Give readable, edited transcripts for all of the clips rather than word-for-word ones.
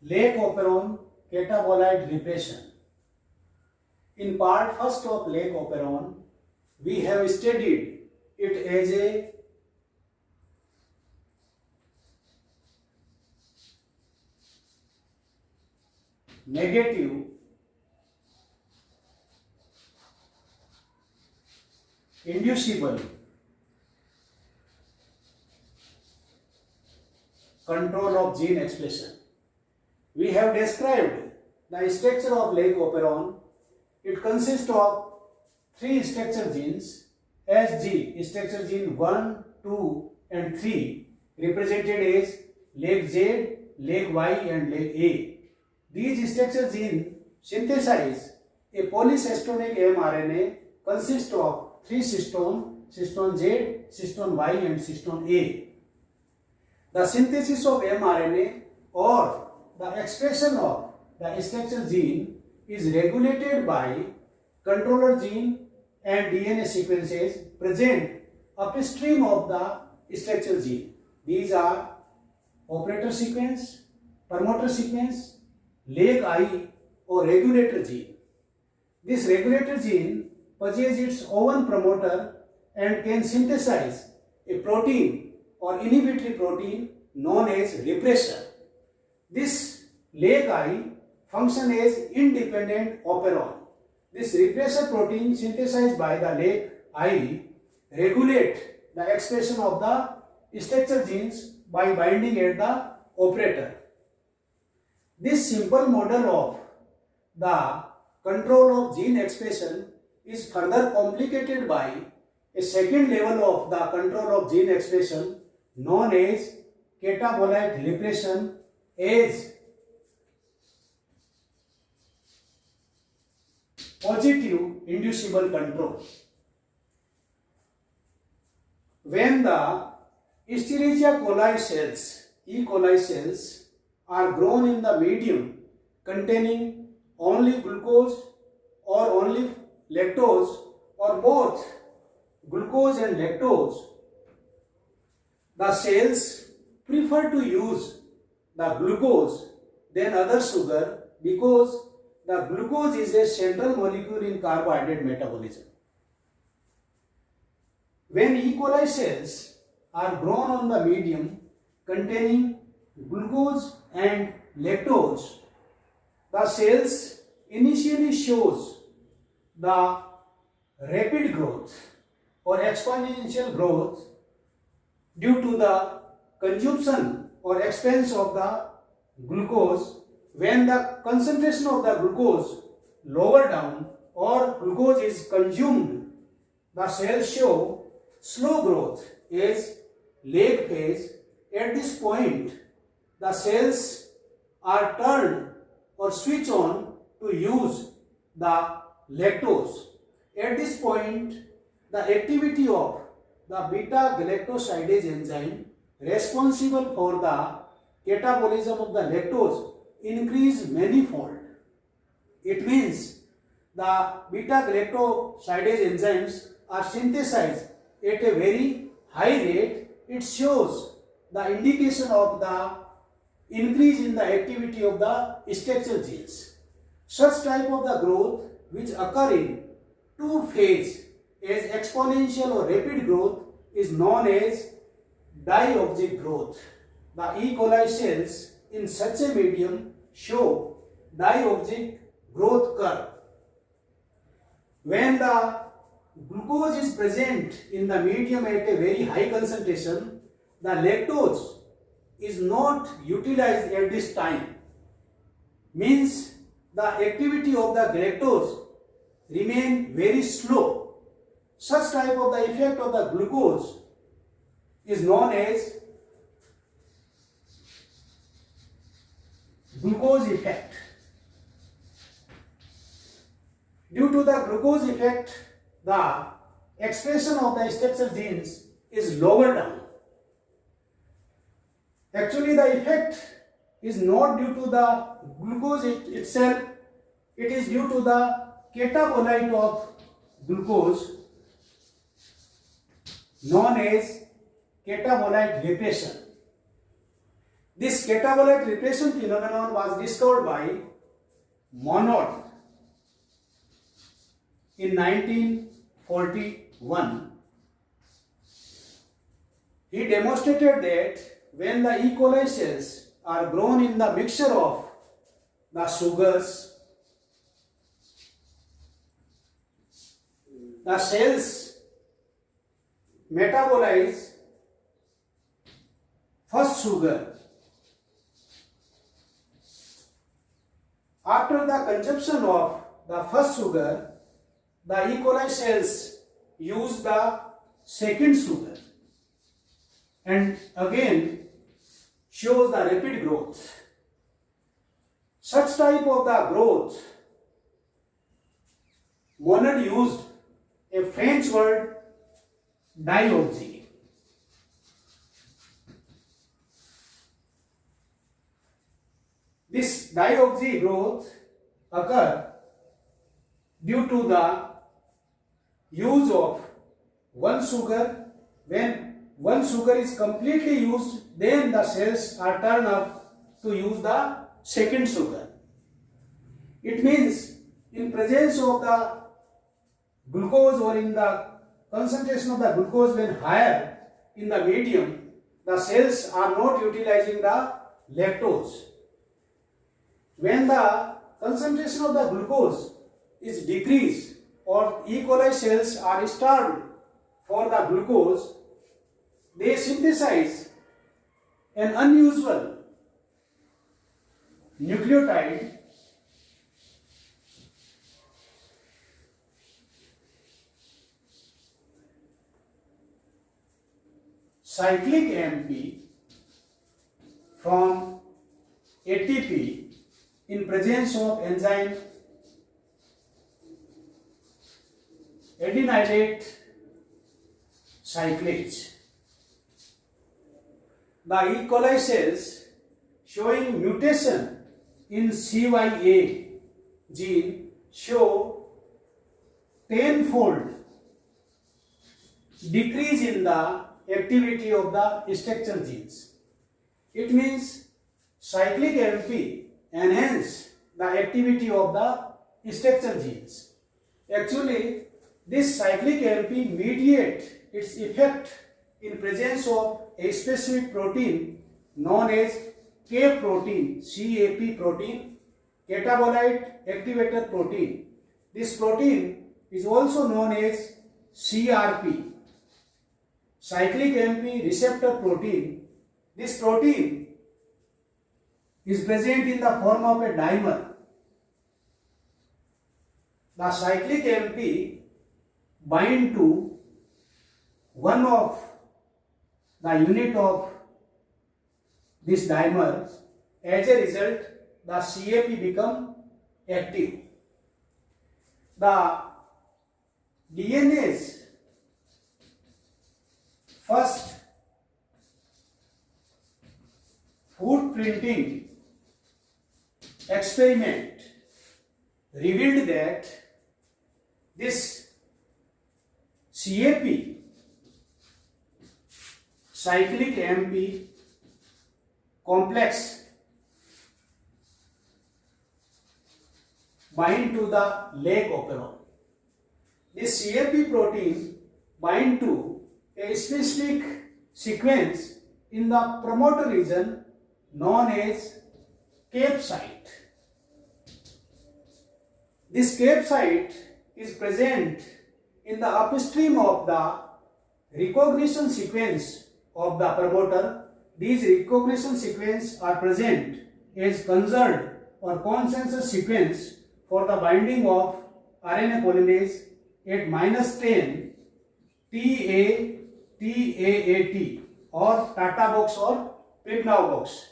Lake Operon catabolite repression. In part first of Lake Operon, we have studied it as a negative inducible control of gene expression. We have described the structure of Lake Operon. It consists of three structure genes SG, structure gene 1, 2 and 3, represented as leg Z, leg Y and leg A. These structure genes synthesize a polysystonic mRNA consists of three cystone, cystone Z, cystone Y and cystone A. The synthesis of mRNA or the expression of the structure gene is regulated by controller gene and DNA sequences present upstream of the structure gene. These are operator sequence, promoter sequence, leg I or regulator gene. This regulator gene possesses its own promoter and can synthesize a protein or inhibitory protein known as repressor. This leg I function as independent operon. This repressor protein synthesized by the leg I regulate the expression of the structure genes by binding at the operator. This simple model of the control of gene expression is further complicated by a second level of the control of gene expression known as catabolite repression as positive inducible control. When the Escherichia coli cells, E. coli cells, are grown in the medium containing only glucose or only lactose or both glucose and lactose, the cells prefer to use the glucose than other sugar because the glucose is a central molecule in carbohydrate metabolism. When E. coli cells are grown on the medium containing glucose and lactose, the cells initially shows the rapid growth or exponential growth due to the consumption or expense of the glucose. When the concentration of the glucose lower down or glucose is consumed, the cells show slow growth as lag phase. At this point, the cells are turned or switch on to use the lactose. At this point, the activity of the beta galactosidase enzyme responsible for the catabolism of the lactose increase manifold. It means the beta galactosidase enzymes are synthesized at a very high rate. It shows the indication of the increase in the activity of the structure genes. Such type of the growth which occur in two phase as exponential or rapid growth is known as diauxic growth. The E. coli cells in such a medium show diauxic growth curve. When the glucose is present in the medium at a very high concentration, the lactose is not utilized at this time. Means the activity of the galactose remain very slow. Such type of the effect of the glucose is known as glucose effect. Due to the glucose effect, the expression of the structure genes is lower down. Actually, the effect is not due to the glucose itself, it is due to the catabolite of glucose known as catabolite repression. This catabolite repression phenomenon was discovered by Monod in 1941. He demonstrated that when the E. coli cells are grown in the mixture of the sugars, the cells metabolize first sugar. After the consumption of the first sugar, the E. coli cells use the second sugar and again shows the rapid growth. Such type of the growth, Monod used a French word diauxy. This diauxy growth occur due to the use of one sugar. When one sugar is completely used, then the cells are turned up to use the second sugar. It means in presence of the glucose or in the concentration of the glucose when higher in the medium, the cells are not utilizing the lactose. When the concentration of the glucose is decreased or E. coli cells are starved for the glucose, they synthesize an unusual nucleotide cyclic AMP from ATP in presence of enzyme adenylate cyclase. The E. coli cells showing mutation in CYA gene show tenfold decrease in the activity of the structure genes. It means cyclic AMP enhance the activity of the structure genes. Actually, this cyclic AMP mediates its effect in presence of a specific protein known as CAP protein, catabolite activator protein. This protein is also known as CRP, cyclic AMP receptor protein. This protein is present in the form of a dimer. The cyclic AMP bind to one of the unit of this dimer. As a result, the CAP become active. The DNA's first footprinting experiment revealed that this CAP, cyclic AMP complex, bind to the leg operon. This CAP protein bind to a specific sequence in the promoter region known as CAP site. This CAP site is present in the upstream of the recognition sequence of the promoter. These recognition sequences are present as conserved or consensus sequence for the binding of RNA polymerase at -10 TAAT or Tata box or Prignow box.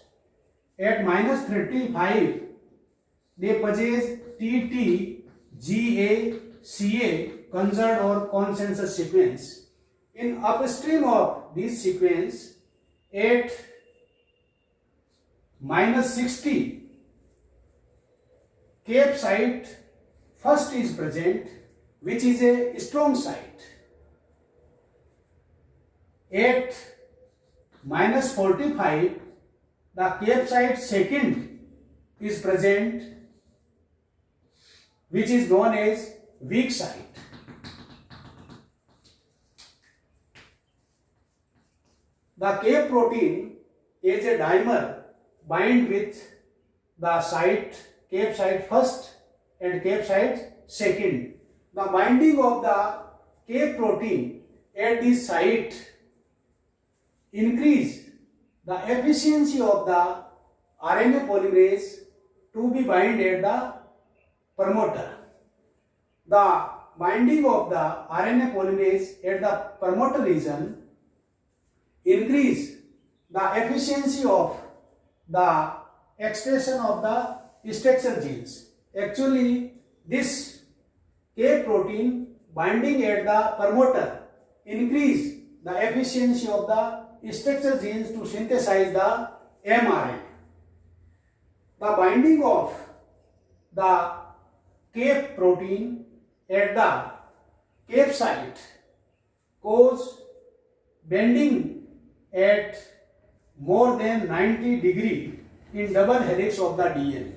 At -35 they possess TTGACA conserved or consensus sequence. In upstream of this sequence at -60 CAP site first is present, which is a strong site. At -45 the Cape site second is present, which is known as weak site. The Cape protein as a dimer bind with the site, Cape site first and Cape site second. The binding of the Cape protein at this site increase the efficiency of the RNA polymerase to be bind at the promoter. The binding of the RNA polymerase at the promoter region increase the efficiency of the expression of the structure genes. Actually, this Cape protein binding at the promoter increase the efficiency of the structure genes to synthesize the mRNA. The binding of the Cape protein at the Cape site cause bending at more than 90 degree in double helix of the DNA.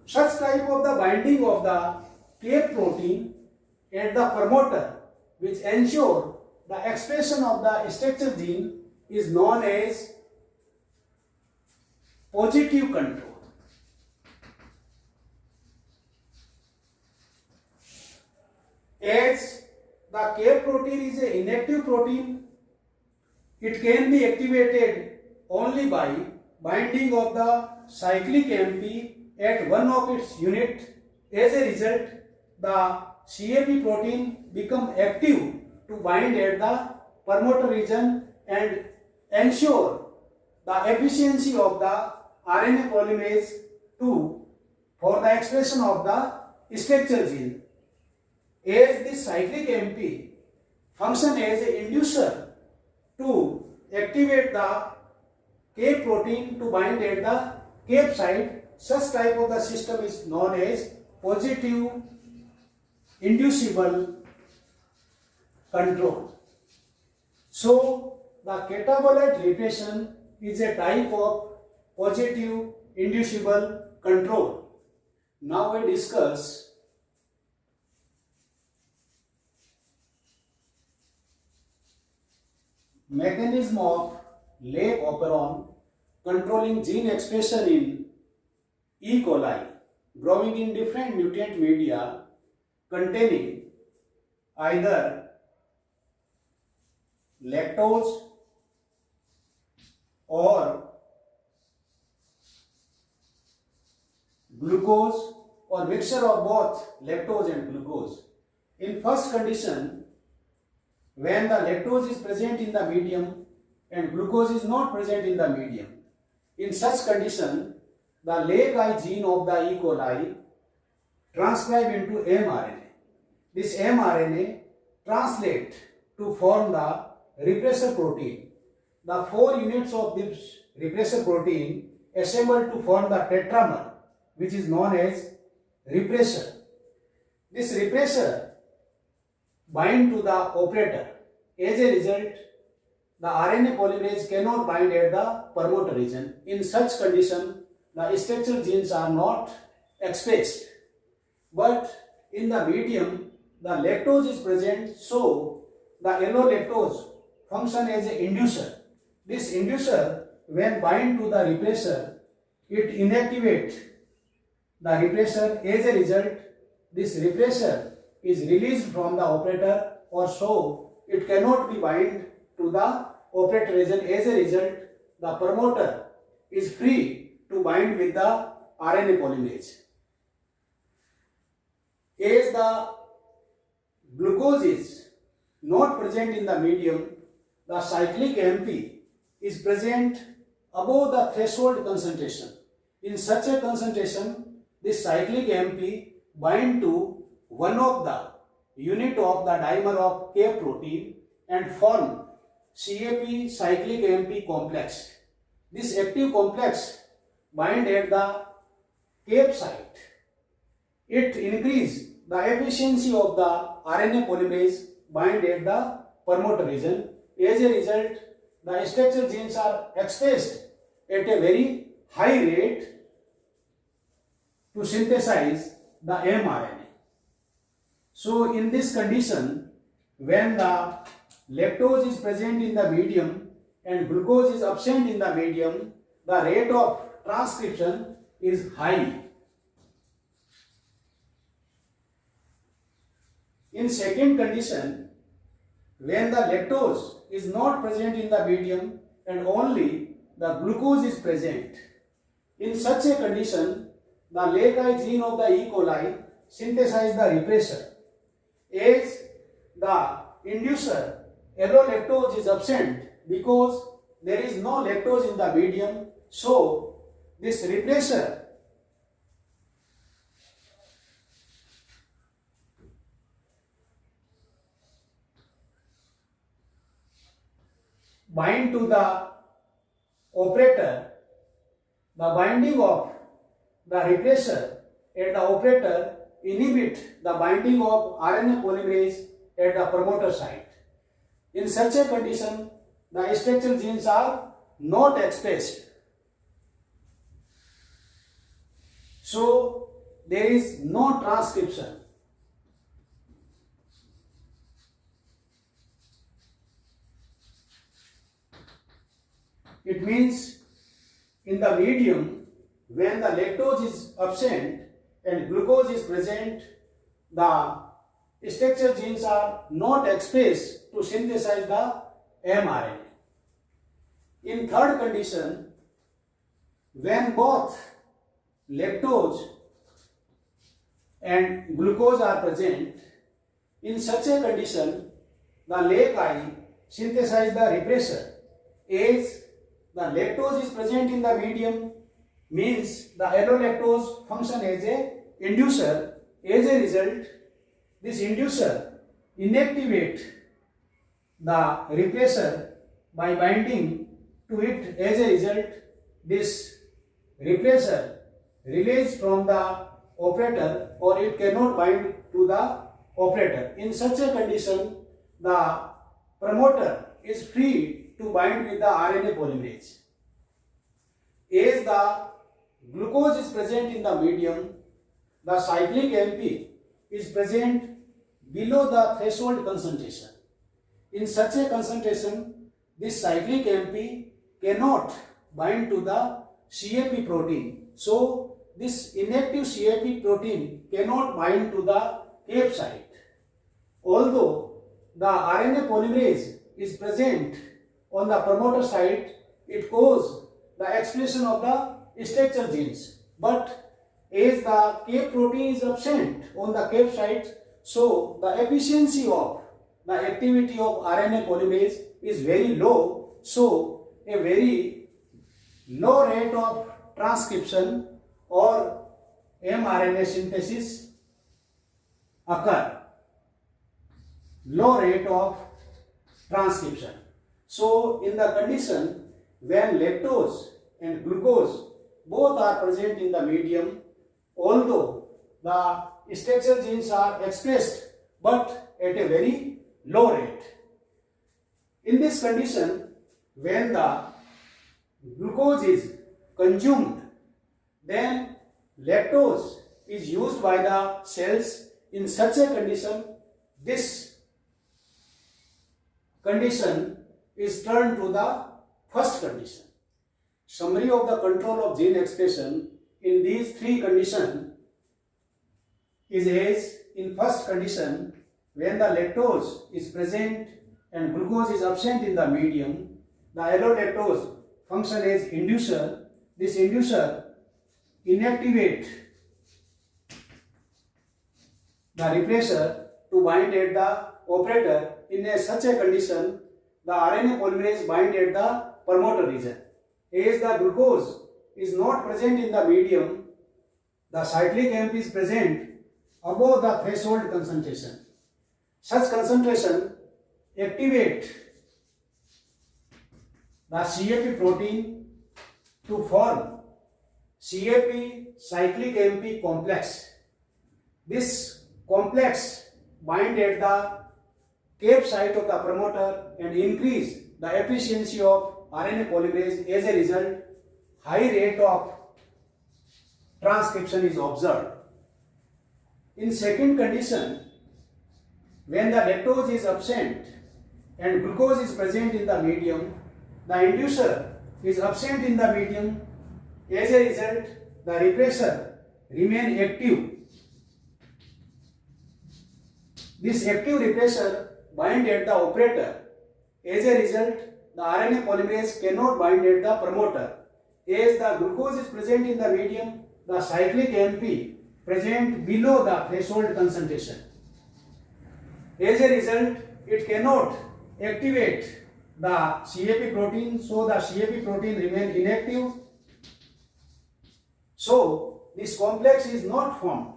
Such type of the binding of the Cape protein at the promoter, which ensure the expression of the structure gene, is known as positive control. As the Cape protein is an inactive protein, it can be activated only by binding of the cyclic MP at one of its unit. As a result, the CAP protein become active to bind at the promoter region and ensure the efficiency of the RNA polymerase 2 for the expression of the structure gene. As this cyclic MP function as an inducer to activate the Cape protein to bind at the Cape site, such type of the system is known as positive inducible control. So, the catabolite repression is a type of positive inducible control. Now we discuss mechanism of lake operon controlling gene expression in E. coli growing in different nutrient media containing either lactose or glucose or mixture of both lactose and glucose. In first condition, when the lactose is present in the medium and glucose is not present in the medium, in such condition, the LAC-I gene of the E. coli transcribe into mRNA. This mRNA translate to form the repressor protein. The 4 units of this repressor protein assemble to form the tetramer, which is known as repressor. This repressor bind to the operator. As a result, the RNA polymerase cannot bind at the promoter region. In such condition, the structural genes are not expressed. But in the medium, the lactose is present, so the allolactose function as an inducer. This inducer, when bind to the repressor, it inactivates the repressor. As a result, this repressor is released from the operator, or so it cannot be bind to the operator region. As a result, the promoter is free to bind with the RNA polymerase. As the glucose is not present in the medium, the cyclic MP is present above the threshold concentration. In such a concentration, this cyclic MP bind to one of the unit of the dimer of Cape protein and form CAP cyclic MP complex. This active complex bind at the Cape site. It increase the efficiency of the RNA polymerase bind at the promoter region. As a result, the structural genes are expressed at a very high rate to synthesize the mRNA. So in this condition, when the lactose is present in the medium and glucose is absent in the medium, the rate of transcription is high. In second condition, when the lactose is not present in the medium and only the glucose is present, in such a condition, the LAC-I gene of the E. coli synthesizes the repressor. As the inducer allolactose is absent because there is no lactose in the medium, so this repressor bind to the operator. The binding of the repressor at the operator inhibit the binding of RNA polymerase at the promoter site. In such a condition, the structural genes are not expressed. So, there is no transcription. It means in the medium, when the lactose is absent and glucose is present, the structural genes are not expressed to synthesize the mRNA. In third condition, when both lactose and glucose are present, in such a condition, the LAC-I synthesizes the repressor. As the lactose is present in the medium, means the allolactose function as a inducer. As a result, this inducer inactivate the repressor by binding to it. As a result, this repressor released from the operator or it cannot bind to the operator. In such a condition, the promoter is free to bind with the RNA polymerase. As the glucose is present in the medium, the cyclic AMP is present below the threshold concentration. In such a concentration, this cyclic AMP cannot bind to the CAP protein. So, this inactive CAP protein cannot bind to the CAP site. Although the RNA polymerase is present on the promoter site, it causes the expression of the structural genes. But as the CAP protein is absent on the CAP site, so the efficiency of the activity of RNA polymerase is very low. So a very low rate of transcription or mRNA synthesis occur. Low rate of transcription. So in the condition when lactose and glucose both are present in the medium, although the structural genes are expressed but at a very low rate. In this condition, when the glucose is consumed, then lactose is used by the cells. In such a condition, this condition is turned to the first condition. Summary of the control of gene expression in these three conditions is as in first condition, when the lactose is present and glucose is absent in the medium, the allolactose function as inducer. This inducer inactivate the repressor to bind at the operator. In such a condition, the RNA polymerase bind at the promoter region. As the glucose is not present in the medium, the cyclic AMP is present above the threshold concentration. Such concentration activate the CAP protein to form CAP cyclic AMP complex. This complex bind at the CAP site of the promoter and increase the efficiency of RNA polymerase. As a result, high rate of transcription is observed. In second condition, when the lactose is absent and glucose is present in the medium, the inducer is absent in the medium. As a result, the repressor remain active. This active repressor bind at the operator. As a result, the RNA polymerase cannot bind at the promoter. As the glucose is present in the medium, the cyclic AMP present below the threshold concentration. As a result, it cannot activate the CAP protein, so the CAP protein remain inactive. So this complex is not formed.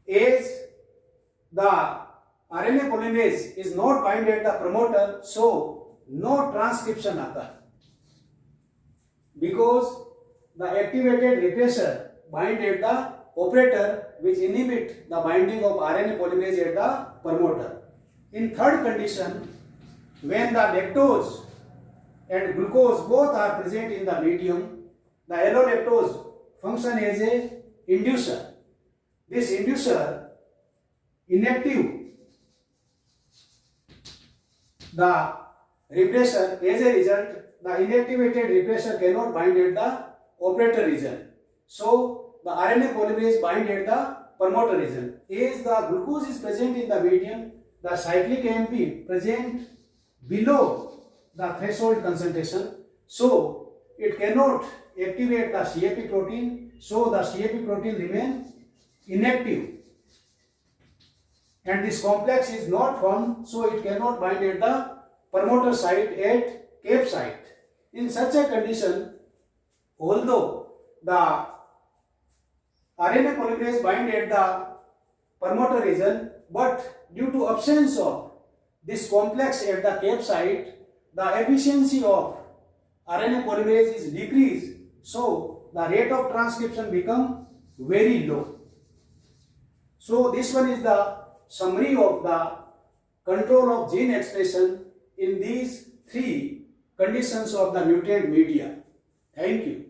As the RNA polymerase is not bind at the promoter, so no transcription occurs. Because the activated repressor bind at the operator, which inhibit the binding of RNA polymerase at the promoter. In third condition, when the lactose and glucose both are present in the medium, the allolactose function as a inducer. This inducer inactive the repressor. As a result, the inactivated repressor cannot bind at the operator region. So the RNA polymerase bind at the promoter region. As the glucose is present in the medium, the cyclic AMP present below the threshold concentration, so it cannot activate the CAP protein, so the CAP protein remain inactive. And this complex is not formed, so it cannot bind at the promoter site at cap site. In such a condition, although the RNA polymerase bind at the promoter region, but due to absence of this complex at the cap site, the efficiency of RNA polymerase is decreased, so the rate of transcription become very low. So this one is the summary of the control of gene expression in these three conditions of the mutant media. Thank you.